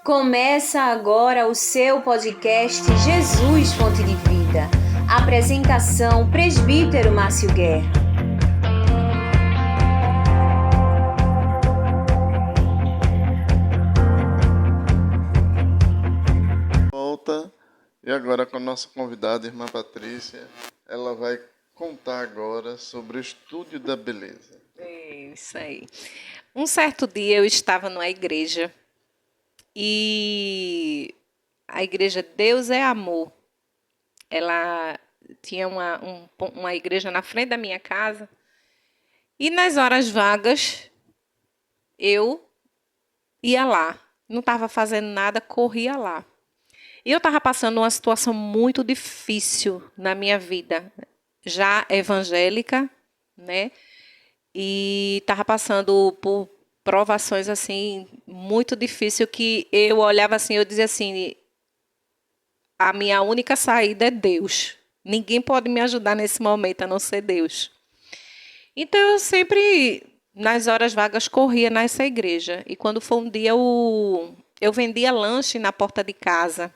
Começa agora o seu podcast Jesus Fonte de Vida. Apresentação: Presbítero Márcio Guerra. Volta e agora com a nossa convidada, irmã Patrícia, ela vai contar agora sobre o estúdio da beleza. Isso aí. Um certo dia eu estava numa igreja e a igreja Deus é Amor. Ela tinha uma igreja na frente da minha casa e nas horas vagas eu ia lá. Não estava fazendo nada, corria lá. E eu estava passando uma situação muito difícil na minha vida, já evangélica, né? E estava passando por provações assim muito difíceis que eu olhava assim, eu dizia assim, a minha única saída é Deus. Ninguém pode me ajudar nesse momento a não ser Deus. Então eu sempre nas horas vagas corria nessa igreja e quando foi um dia eu vendia lanche na porta de casa,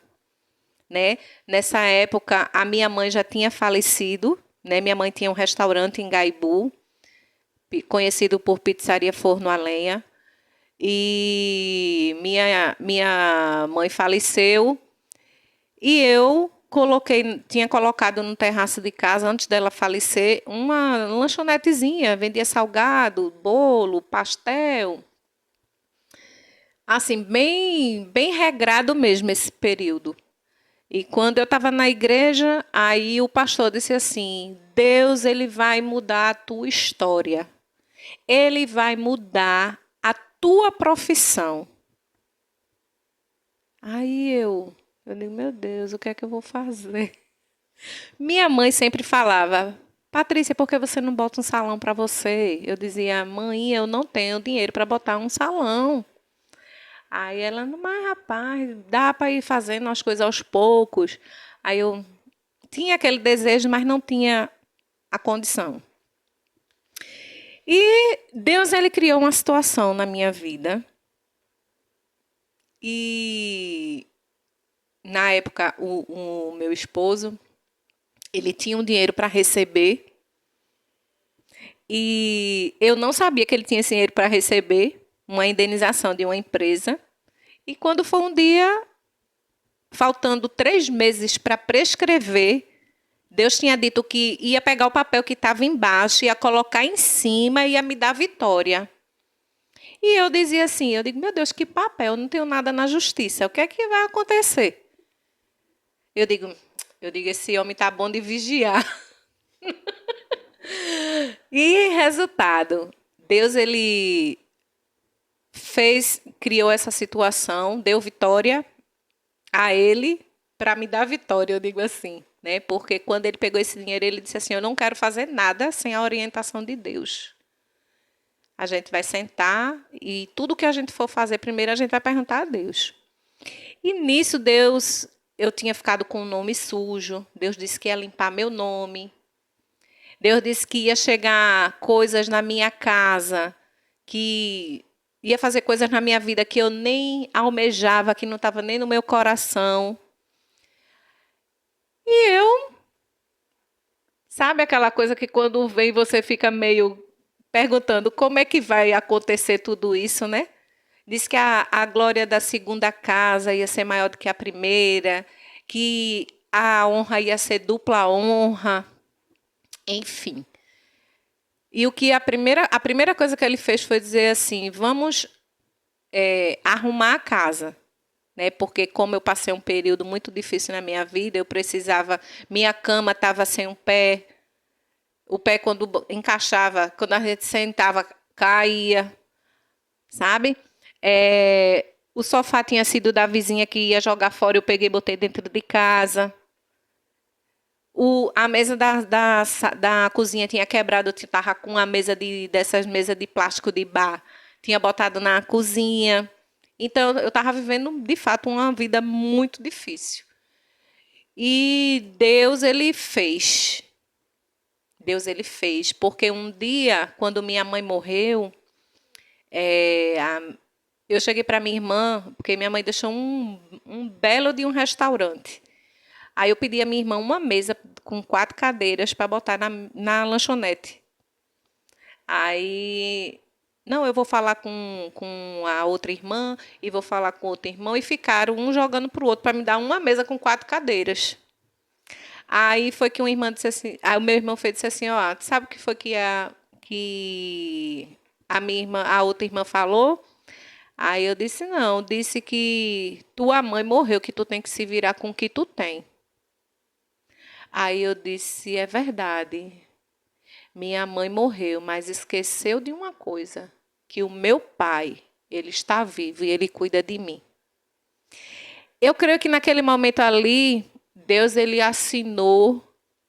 né? Nessa época a minha mãe já tinha falecido, né? Minha mãe tinha um restaurante em Gaibu, conhecido por Pizzaria Forno a Lenha. E minha mãe faleceu e eu tinha colocado no terraço de casa, antes dela falecer, uma lanchonetezinha, vendia salgado, bolo, pastel. Assim, bem regrado mesmo esse período. E quando eu estava na igreja, aí o pastor disse assim: Deus, ele vai mudar a tua história. Ele vai mudar a tua profissão. Aí eu digo, meu Deus, o que é que eu vou fazer? Minha mãe sempre falava, Patrícia, por que você não bota um salão para você? Eu dizia, mãe, eu não tenho dinheiro para botar um salão. Aí ela, mas rapaz, dá para ir fazendo as coisas aos poucos. Aí eu tinha aquele desejo, mas não tinha a condição. E Deus, ele criou uma situação na minha vida. E na época, o meu esposo, ele tinha um dinheiro para receber. E eu não sabia que ele tinha esse dinheiro para receber uma indenização de uma empresa. E quando foi um dia, faltando 3 meses para prescrever, Deus tinha dito que ia pegar o papel que estava embaixo, ia colocar em cima e ia me dar vitória. E eu dizia assim, eu digo, meu Deus, que papel? Eu não tenho nada na justiça. O que é que vai acontecer? Eu digo, esse homem está bom de vigiar. E resultado, Deus ele criou essa situação, deu vitória a ele para me dar vitória, eu digo assim, né? Porque quando ele pegou esse dinheiro, ele disse assim: "Eu não quero fazer nada sem a orientação de Deus. A gente vai sentar e tudo que a gente for fazer primeiro a gente vai perguntar a Deus." E nisso Deus, eu tinha ficado com o nome sujo. Deus disse que ia limpar meu nome. Deus disse que ia chegar coisas na minha casa, que ia fazer coisas na minha vida que eu nem almejava, que não estava nem no meu coração. E eu, sabe aquela coisa que quando vem você fica meio perguntando como é que vai acontecer tudo isso, né? Diz que a glória da segunda casa ia ser maior do que a primeira, que a honra ia ser dupla honra, enfim. E a primeira coisa que ele fez foi dizer assim, vamos arrumar a casa. Né? Porque como eu passei um período muito difícil na minha vida, eu precisava, minha cama estava sem um pé, o pé quando encaixava, quando a gente sentava, caía, sabe? O sofá tinha sido da vizinha que ia jogar fora, eu peguei e botei dentro de casa. A mesa da cozinha tinha quebrado, eu estava com uma dessas mesas de plástico de bar, tinha botado na cozinha. Então, eu estava vivendo, de fato, uma vida muito difícil. E Deus, ele fez. Deus, ele fez. Porque um dia, quando minha mãe morreu, eu cheguei para minha irmã, porque minha mãe deixou um belo de um restaurante. Aí eu pedi a minha irmã uma mesa com 4 cadeiras para botar na lanchonete. Aí, não, eu vou falar com a outra irmã e vou falar com outro irmão. E ficaram um jogando para o outro para me dar uma mesa com 4 cadeiras. Aí foi que uma irmã disse assim, aí o meu irmão disse assim, ó, sabe o que foi que a minha irmã, a outra irmã falou? Aí eu disse, não, disse que tua mãe morreu, que tu tem que se virar com o que tu tem. Aí eu disse, é verdade. Minha mãe morreu, mas esqueceu de uma coisa, que o meu pai, ele está vivo e ele cuida de mim. Eu creio que naquele momento ali, Deus ele assinou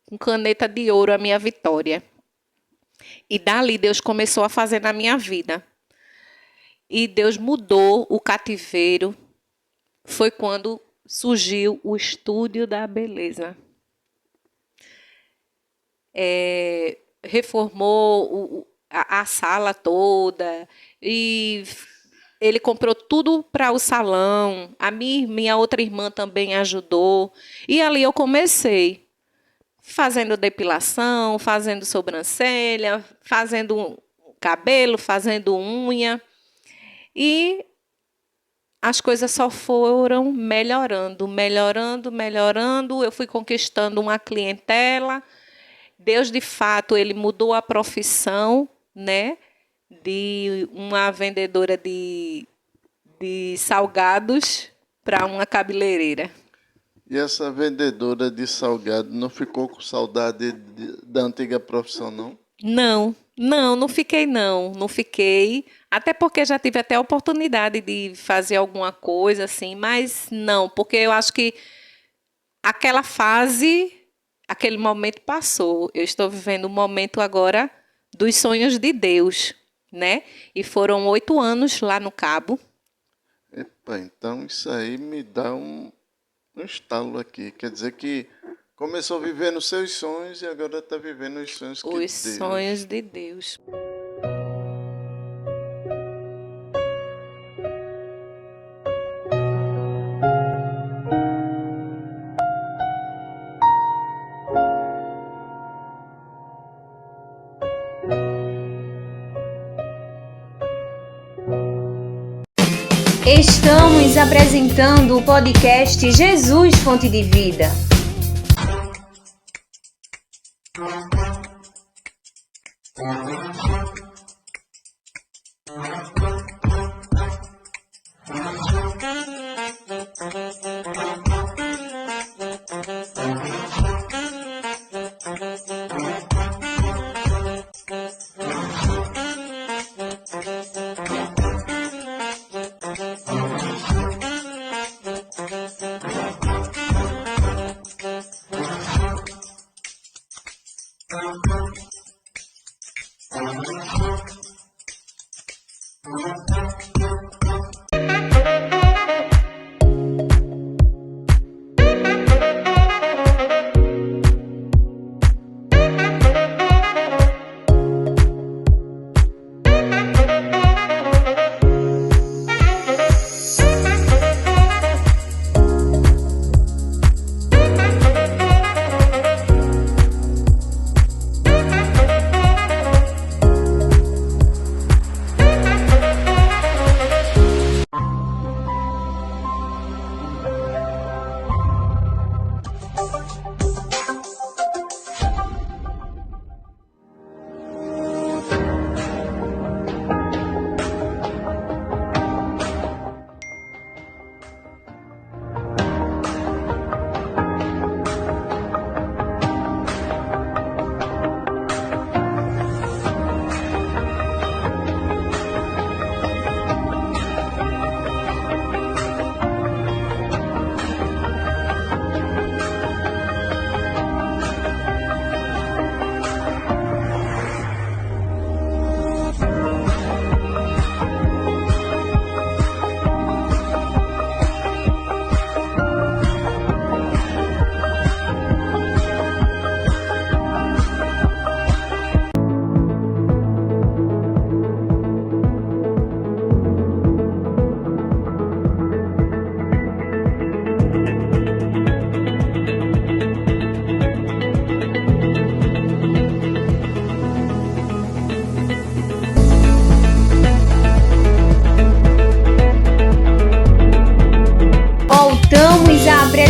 com caneta de ouro a minha vitória. E dali Deus começou a fazer na minha vida. E Deus mudou o cativeiro. Foi quando surgiu o Estúdio da Beleza. Reformou a sala toda e ele comprou tudo para o salão. A minha outra irmã também ajudou. E ali eu comecei fazendo depilação, fazendo sobrancelha, fazendo cabelo, fazendo unha. E as coisas só foram melhorando, melhorando, melhorando. Eu fui conquistando uma clientela. Deus, de fato, ele mudou a profissão, né, de uma vendedora de salgados para uma cabeleireira. E essa vendedora de salgado não ficou com saudade da antiga profissão, não? Não fiquei, não fiquei. Até porque já tive até a oportunidade de fazer alguma coisa assim, mas não, porque eu acho que aquela fase, aquele momento passou. Eu estou vivendo o momento agora dos sonhos de Deus, né? E foram 8 anos lá no Cabo. Epa, então isso aí me dá um estalo aqui. Quer dizer que começou vivendo seus sonhos e agora está vivendo os sonhos que Os sonhos de Deus. Estamos apresentando o podcast Jesus Fonte de Vida.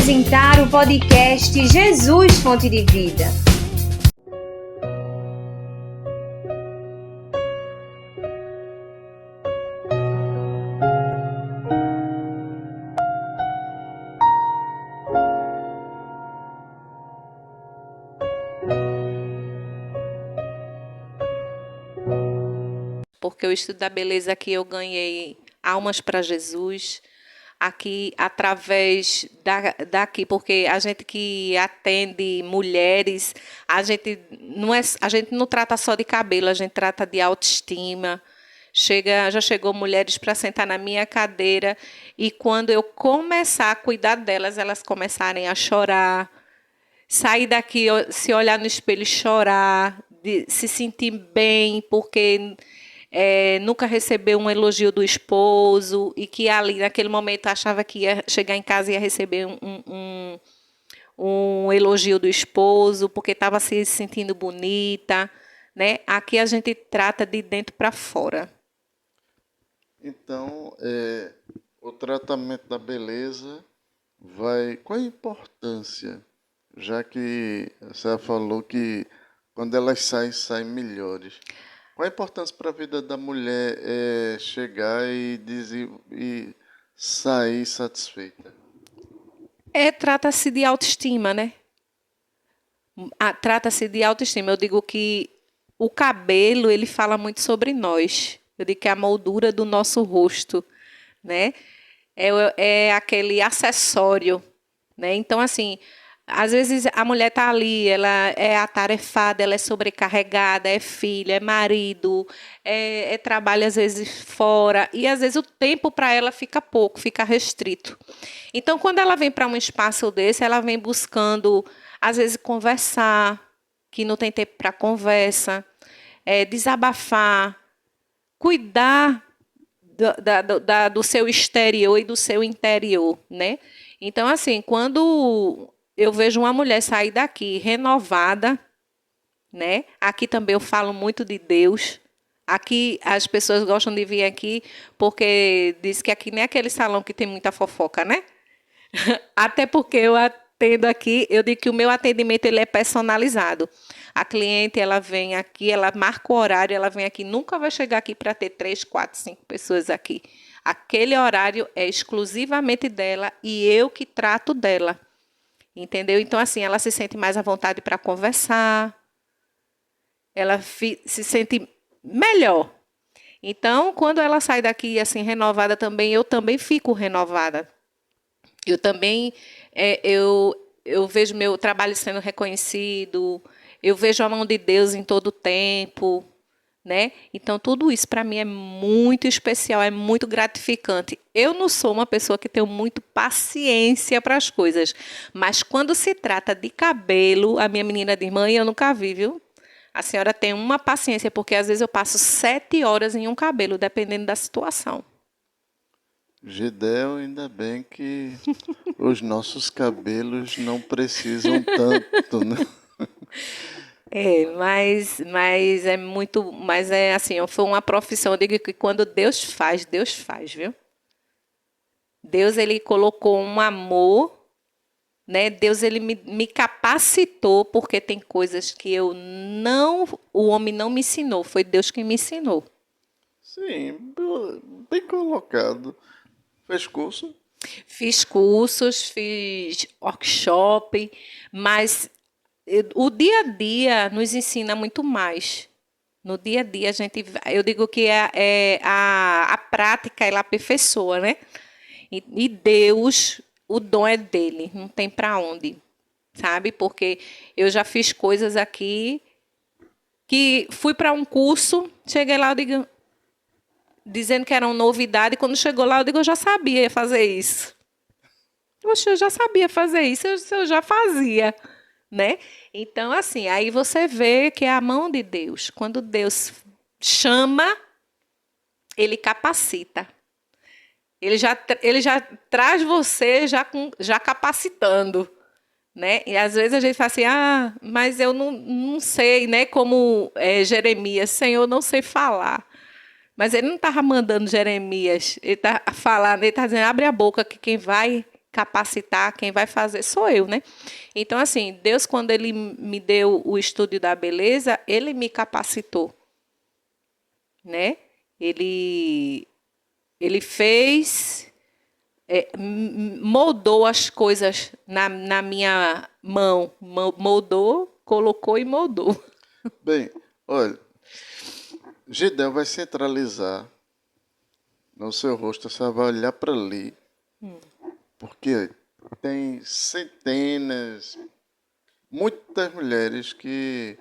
apresentar o podcast Jesus Fonte de Vida. Porque o estudo da beleza aqui eu ganhei almas para Jesus, aqui através daqui, porque a gente que atende mulheres, a gente não trata só de cabelo, a gente trata de autoestima. Já chegou mulheres para sentar na minha cadeira e quando eu começar a cuidar delas, elas começarem a chorar, sair daqui, se olhar no espelho e chorar, se sentir bem, porque nunca recebeu um elogio do esposo e que ali, naquele momento, achava que ia chegar em casa e ia receber um elogio do esposo, porque estava se sentindo bonita, né? Aqui a gente trata de dentro para fora. Então, o tratamento da beleza Qual a importância? Já que você falou que quando elas saem melhores. Qual a importância para a vida da mulher chegar e sair satisfeita? Trata-se de autoestima, né? Trata-se de autoestima. Eu digo que o cabelo, ele fala muito sobre nós. Eu digo que é a moldura do nosso rosto, né? É aquele acessório, né? Então, assim, às vezes a mulher está ali, ela é atarefada, ela é sobrecarregada, é filha, é marido, trabalha às vezes fora, e às vezes o tempo para ela fica pouco, fica restrito. Então, quando ela vem para um espaço desse, ela vem buscando, às vezes, conversar, que não tem tempo para conversa, desabafar, cuidar do seu exterior e do seu interior, né? Então, assim, quando eu vejo uma mulher sair daqui renovada, né? Aqui também eu falo muito de Deus. Aqui as pessoas gostam de vir aqui porque diz que aqui nem é aquele salão que tem muita fofoca, né? Até porque eu atendo aqui, eu digo que o meu atendimento ele é personalizado. A cliente, ela vem aqui, ela marca o horário, ela vem aqui, nunca vai chegar aqui para ter 3, 4, 5 pessoas aqui. Aquele horário é exclusivamente dela e eu que trato dela. Entendeu? Então, assim, ela se sente mais à vontade para conversar, ela se sente melhor. Então, quando ela sai daqui assim renovada também, eu também fico renovada. Eu também eu vejo meu trabalho sendo reconhecido, eu vejo a mão de Deus em todo o tempo, né? Então, tudo isso para mim é muito especial, é muito gratificante. Eu não sou uma pessoa que tenho muito paciência para as coisas, mas quando se trata de cabelo, a minha menina diz, mãe, eu nunca vi, viu? A senhora tem uma paciência, porque às vezes eu passo 7 horas em um cabelo, dependendo da situação. Gidel, ainda bem que os nossos cabelos não precisam tanto, né? Mas é muito, mas é assim, foi uma profissão, eu digo que quando Deus faz, viu? Deus, ele colocou um amor, né? Deus, ele me capacitou, porque tem coisas que o homem não me ensinou, foi Deus que me ensinou. Sim, bem colocado. Fez curso? Fiz cursos, fiz workshop, mas o dia a dia nos ensina muito mais. No dia a dia, eu digo que a prática, ela aperfeiçoa, né? E Deus, o dom é dele, não tem para onde, sabe? Porque eu já fiz coisas aqui que fui para um curso, cheguei lá, eu digo, dizendo que era uma novidade, quando chegou lá, eu digo, eu já sabia fazer isso. Poxa, eu já sabia fazer isso, eu já fazia, né? Então, assim, aí você vê que é a mão de Deus. Quando Deus chama, ele capacita. Ele já traz você já capacitando, né? E às vezes a gente fala assim, mas eu não sei, né? Como Jeremias, Senhor, eu não sei falar. Mas ele não estava mandando Jeremias, ele está falando, ele está dizendo, abre a boca que quem vai capacitar, quem vai fazer sou eu, né? Então, assim, Deus, quando Ele me deu o estúdio da beleza, Ele me capacitou, né? Ele fez, moldou as coisas na minha mão, moldou, colocou e moldou. Bem, olha, Gideão vai centralizar no seu rosto, você vai olhar para ali, porque tem centenas, muitas mulheres que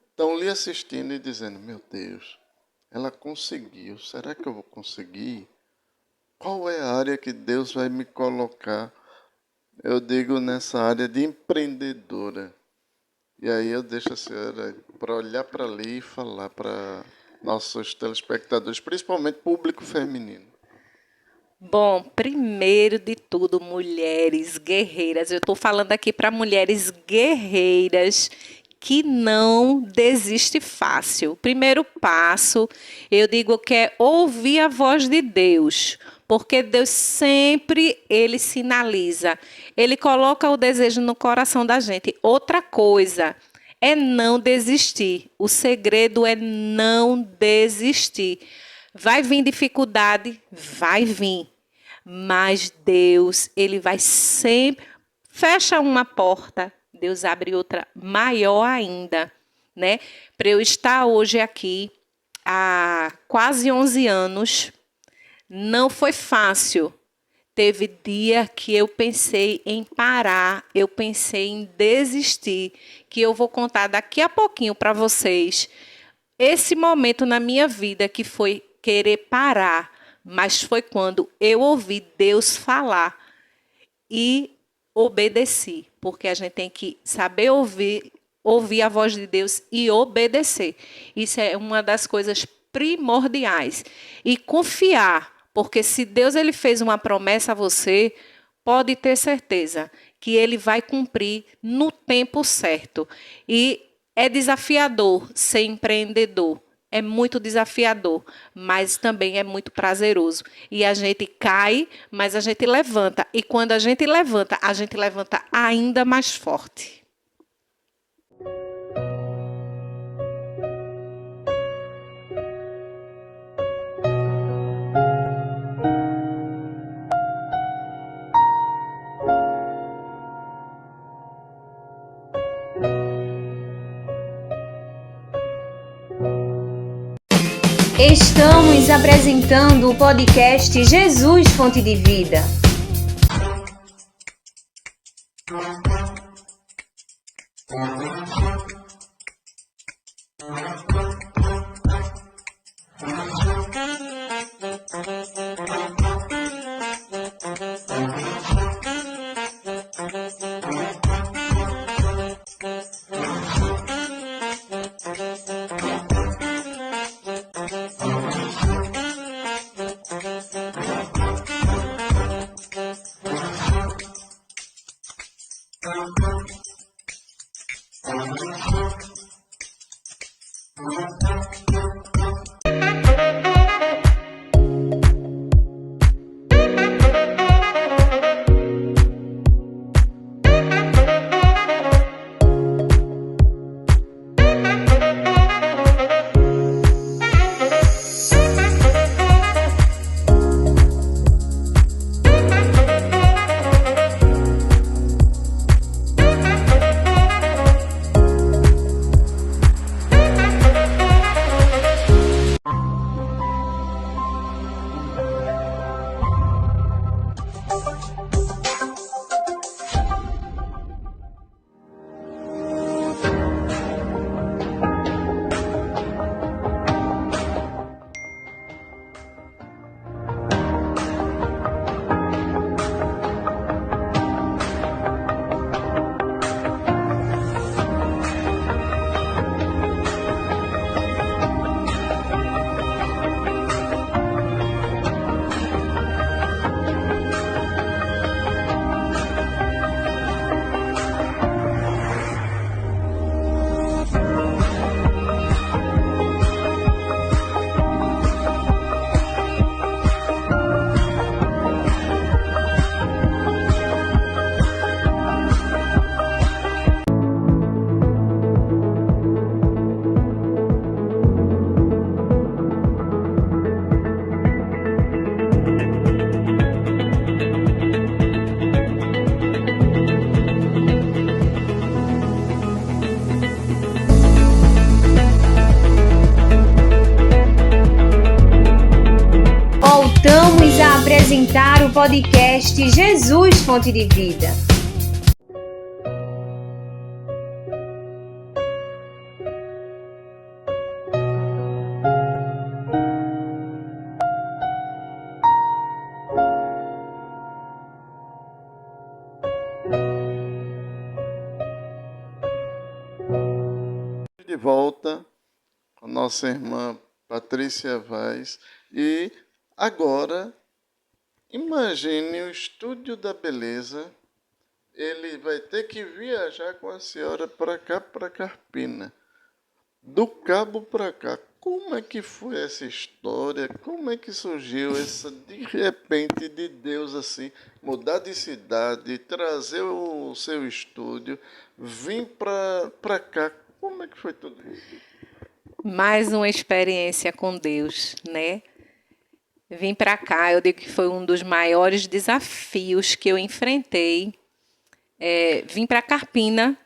estão lhe assistindo e dizendo, meu Deus, ela conseguiu, será que eu vou conseguir? Qual é a área que Deus vai me colocar? Eu digo nessa área de empreendedora. E aí eu deixo a senhora para olhar para ali e falar para nossos telespectadores, principalmente público feminino. Bom, primeiro de tudo, mulheres guerreiras. Eu estou falando aqui para mulheres guerreiras que não desiste fácil. O primeiro passo, eu digo que é ouvir a voz de Deus, porque Deus sempre, Ele sinaliza, Ele coloca o desejo no coração da gente. Outra coisa é não desistir. O segredo é não desistir. Vai vir dificuldade? Vai vir. Mas Deus, Ele vai sempre... Fecha uma porta, Deus abre outra maior ainda, né? Para eu estar hoje aqui, há quase 11 anos, não foi fácil. Teve dia que eu pensei em parar, eu pensei em desistir, que eu vou contar daqui a pouquinho para vocês. Esse momento na minha vida que foi querer parar, mas foi quando eu ouvi Deus falar e obedeci, porque a gente tem que saber ouvir a voz de Deus e obedecer. Isso é uma das coisas primordiais. E confiar, porque se Deus ele fez uma promessa a você, pode ter certeza que Ele vai cumprir no tempo certo. E é desafiador ser empreendedor. É muito desafiador, mas também é muito prazeroso. E a gente cai, mas a gente levanta. E quando a gente levanta ainda mais forte. Estamos apresentando o podcast Jesus Fonte de Vida. apresentar o podcast Jesus Fonte de Vida. De volta com nossa irmã Patrícia Vaz e agora imagine o Estúdio da Beleza. Ele vai ter que viajar com a senhora para cá, para Carpina, do Cabo para cá. Como é que foi essa história? Como é que surgiu essa, de repente, de Deus assim, mudar de cidade, trazer o seu estúdio, vir para cá? Como é que foi tudo isso? Mais uma experiência com Deus, né? Vim para cá, eu digo que foi um dos maiores desafios que eu enfrentei. Vim para Carpina,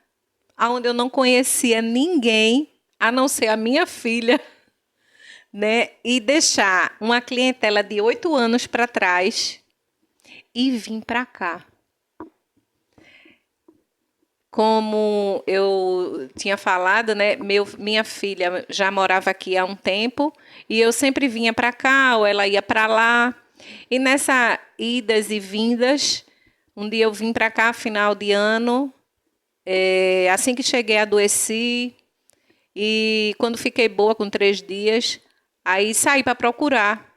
onde eu não conhecia ninguém, a não ser a minha filha, né? E deixar uma clientela de 8 anos para trás e vim para cá. Como eu tinha falado, né, minha filha já morava aqui há um tempo e eu sempre vinha para cá ou ela ia para lá. E nessa idas e vindas, um dia eu vim para cá, final de ano, assim que cheguei adoeci e quando fiquei boa com 3 dias, aí saí para procurar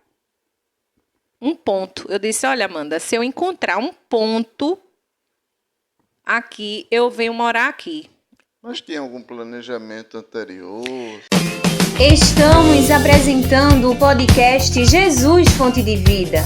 um ponto. Eu disse, olha Amanda, se eu encontrar um ponto aqui, eu venho morar aqui. Mas tinha algum planejamento anterior? Estamos apresentando o podcast Jesus Fonte de Vida.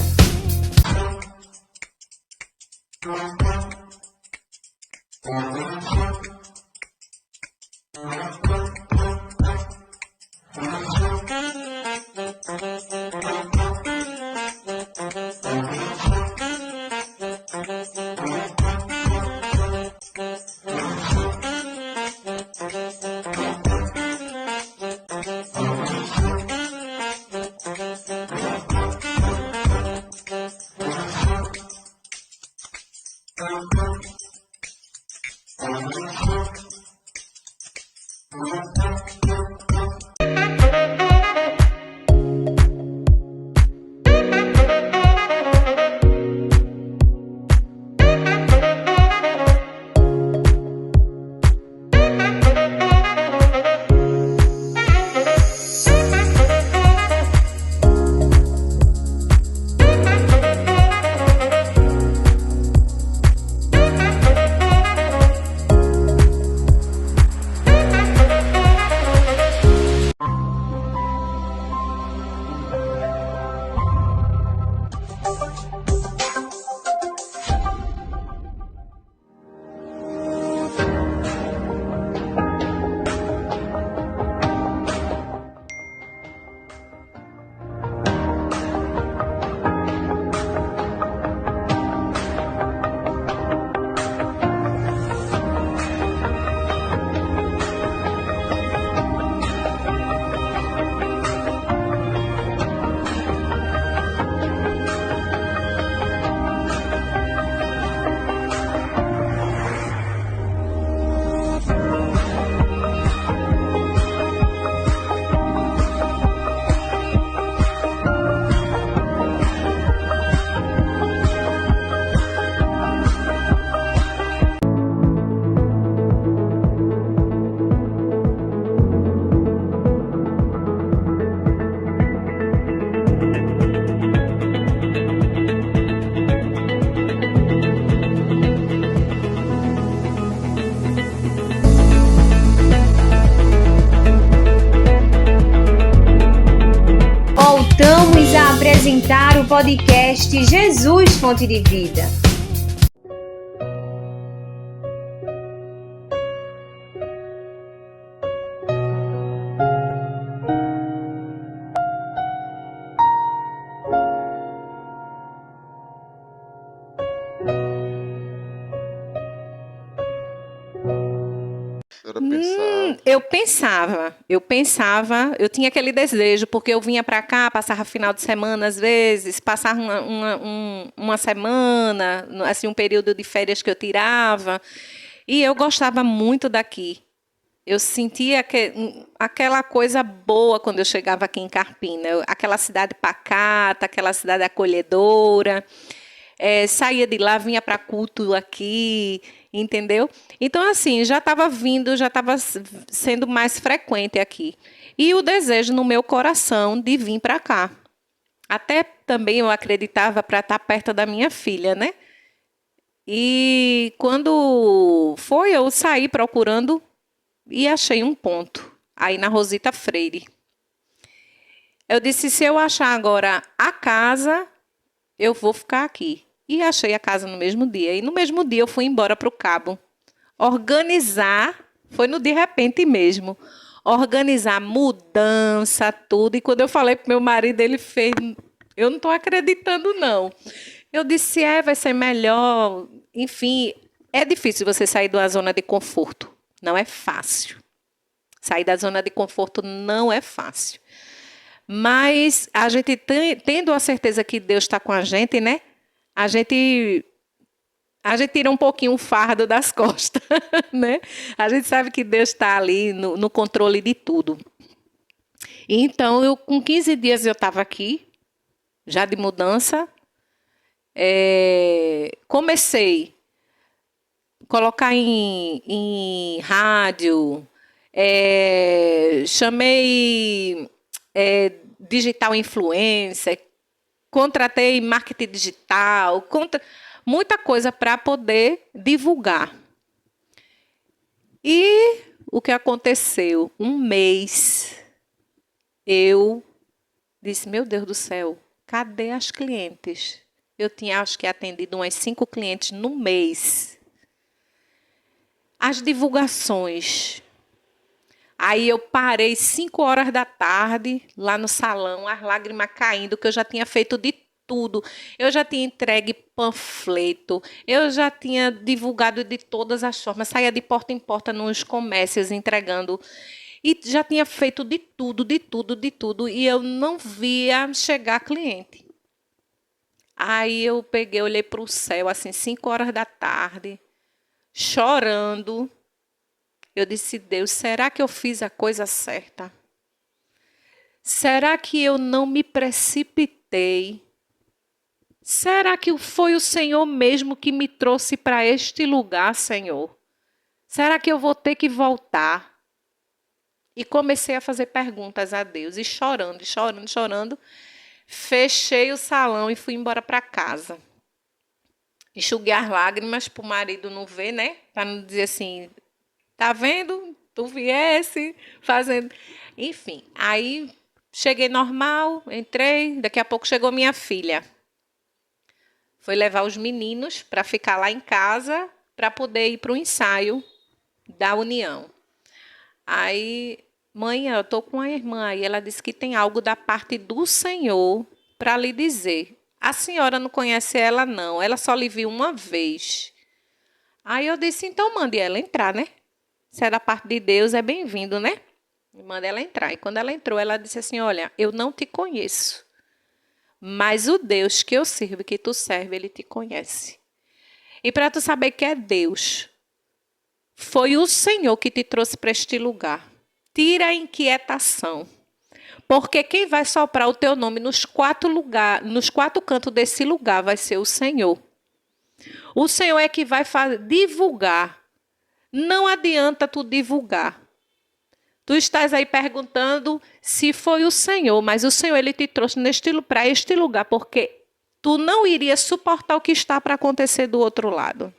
Voltamos a apresentar o podcast Jesus Fonte de Vida. A senhora senhora pensava? Eu pensava, eu tinha aquele desejo, porque eu vinha para cá, passava final de semana às vezes, passava uma semana, assim, um período de férias que eu tirava, e eu gostava muito daqui. Eu sentia aquela coisa boa quando eu chegava aqui em Carpina, aquela cidade pacata, aquela cidade acolhedora. Saía de lá, vinha para culto aqui, entendeu? Então, assim, já estava sendo mais frequente aqui. E o desejo no meu coração de vir para cá. Até também eu acreditava para estar perto da minha filha, né? E quando foi, eu saí procurando e achei um ponto, aí na Rosita Freire. Eu disse, se eu achar agora a casa, eu vou ficar aqui. E achei a casa no mesmo dia. E no mesmo dia eu fui embora para o Cabo. Organizar, foi no de repente mesmo, organizar mudança, tudo. E quando eu falei para o meu marido, ele fez, eu não estou acreditando não. Eu disse, vai ser melhor. Enfim, é difícil você sair da zona de conforto. Não é fácil. Sair da zona de conforto não é fácil. Mas a gente tendo a certeza que Deus está com a gente, né? A gente tira um pouquinho o fardo das costas, né? A gente sabe que Deus está ali no controle de tudo. Então, com 15 dias eu estava aqui, já de mudança. Comecei a colocar em rádio, chamei digital influencer, contratei marketing digital, muita coisa para poder divulgar. E o que aconteceu? Um mês, eu disse, meu Deus do céu, cadê as clientes? Eu tinha, acho que, atendido umas 5 clientes no mês. As divulgações. Aí eu parei 5 horas da tarde, lá no salão, as lágrimas caindo, que eu já tinha feito de tudo. Eu já tinha entregue panfleto, eu já tinha divulgado de todas as formas, saía de porta em porta nos comércios entregando. E já tinha feito de tudo, e eu não via chegar cliente. Aí eu peguei, olhei para o céu, assim, 5 horas da tarde, chorando. Eu disse, Deus, será que eu fiz a coisa certa? Será que eu não me precipitei? Será que foi o Senhor mesmo que me trouxe para este lugar, Senhor? Será que eu vou ter que voltar? E comecei a fazer perguntas a Deus, e chorando, fechei o salão e fui embora para casa. Enxuguei as lágrimas para o marido não ver, né? Para não dizer assim, tá vendo? Tu viesse fazendo. Enfim, aí cheguei normal, entrei, daqui a pouco chegou minha filha. Foi levar os meninos para ficar lá em casa, para poder ir para o ensaio da União. Aí, mãe, eu estou com a irmã aí, ela disse que tem algo da parte do Senhor para lhe dizer. A senhora não conhece ela, não, ela só lhe viu uma vez. Aí eu disse, então mande ela entrar, né? Se é da parte de Deus, é bem-vindo, né? Manda ela entrar. E quando ela entrou, ela disse assim, olha, eu não te conheço, mas o Deus que eu sirvo, que tu serve, ele te conhece. E para tu saber que é Deus, foi o Senhor que te trouxe para este lugar. Tira a inquietação. Porque quem vai soprar o teu nome nos 4 cantos desse lugar vai ser o Senhor. O Senhor é que vai divulgar. Não adianta tu divulgar. Tu estás aí perguntando se foi o Senhor, mas o Senhor ele te trouxe para este lugar, porque tu não iria suportar o que está para acontecer do outro lado.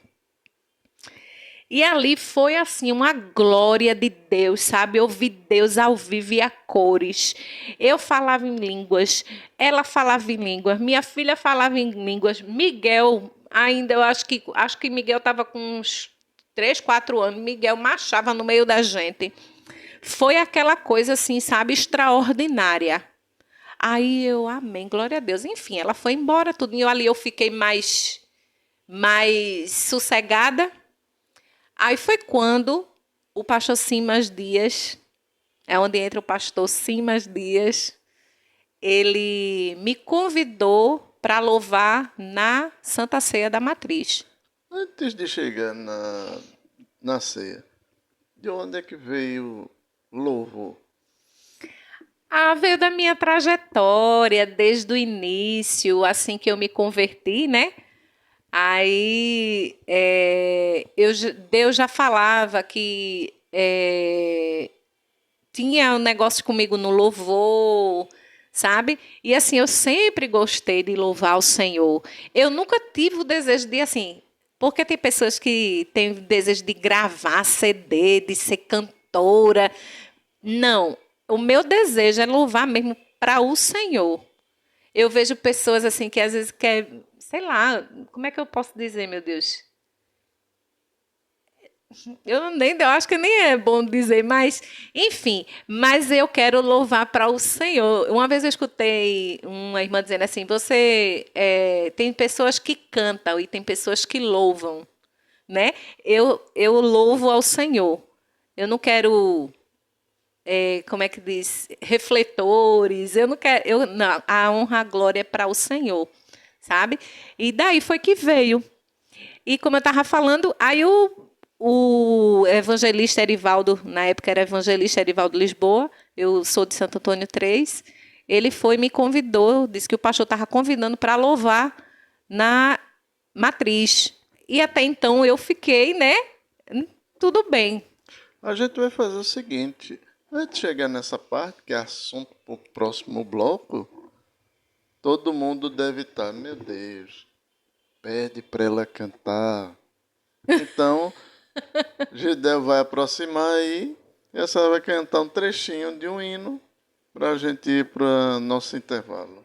E ali foi assim, uma glória de Deus, sabe? Eu vi Deus ao vivo e a cores. Eu falava em línguas, ela falava em línguas, minha filha falava em línguas. Miguel, ainda eu acho que Miguel estava com uns 3, 4 anos, Miguel marchava no meio da gente. Foi aquela coisa assim, sabe, extraordinária. Aí eu, amém, glória a Deus. Enfim, ela foi embora, tudo. E ali eu fiquei mais sossegada. Aí foi quando o pastor Simas Dias, é onde entra o pastor Simas Dias, ele me convidou para louvar na Santa Ceia da Matriz. Antes de chegar na ceia, de onde é que veio o louvor? Veio da minha trajetória, desde o início, assim que eu me converti, né? Aí Deus já falava que tinha um negócio comigo no louvor, sabe? E assim, eu sempre gostei de louvar o Senhor. Eu nunca tive o desejo de, assim, porque tem pessoas que têm desejo de gravar CD, de ser cantora. Não, o meu desejo é louvar mesmo para o Senhor. Eu vejo pessoas assim que às vezes quer, sei lá, como é que eu posso dizer, meu Deus? Eu acho que nem é bom dizer, mas enfim, mas eu quero louvar para o Senhor. Uma vez eu escutei uma irmã dizendo assim: tem pessoas que cantam e tem pessoas que louvam, né? Eu louvo ao Senhor. Eu não quero como é que diz? Refletores. Eu não quero. Não, a honra, a glória é para o Senhor, sabe? E daí foi que veio. E como eu estava falando, aí o evangelista Erivaldo, na época era evangelista Erivaldo Lisboa, eu sou de Santo Antônio 3, ele foi e me convidou, disse que o pastor estava convidando para louvar na Matriz. E até então eu fiquei, né? Tudo bem. A gente vai fazer o seguinte, antes de chegar nessa parte, que é assunto para o próximo bloco, todo mundo deve estar, meu Deus, pede para ela cantar. Então, Gidel vai aproximar aí e a senhora vai cantar um trechinho de um hino para a gente ir para nosso intervalo.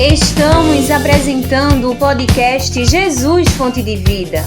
Estamos apresentando o podcast Jesus Fonte de Vida.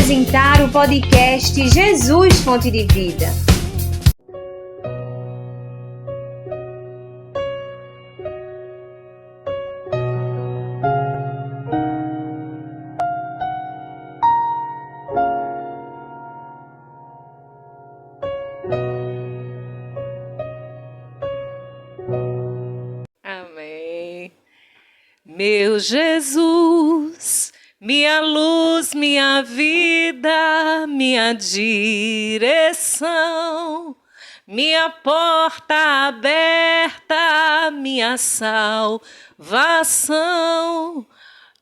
apresentar o podcast Jesus Fonte de Vida. Amém. Meu Jesus, minha luz, minha vida, minha direção, minha porta aberta, minha salvação.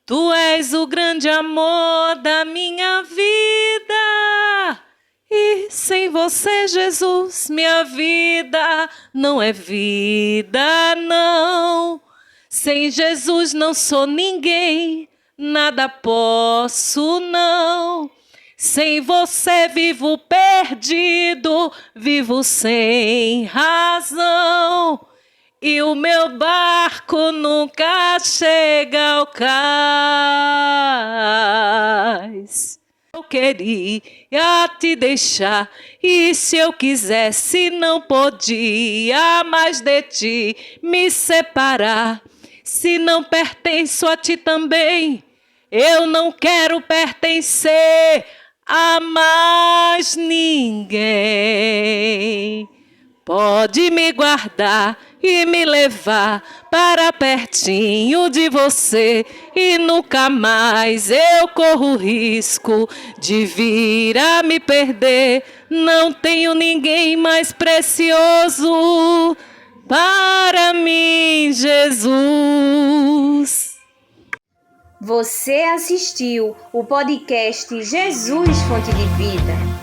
Tu és o grande amor da minha vida. E sem você, Jesus, minha vida não é vida, não. Sem Jesus não sou ninguém, nada posso, não. Sem você vivo perdido, vivo sem razão. E o meu barco nunca chega ao cais. Eu queria te deixar, e se eu quisesse não podia mais de ti me separar. Se não pertenço a ti também, eu não quero pertencer a mais ninguém. Pode me guardar e me levar para pertinho de você, e nunca mais eu corro risco de vir a me perder. Não tenho ninguém mais precioso para mim, Jesus. Você assistiu o podcast Jesus Fonte de Vida.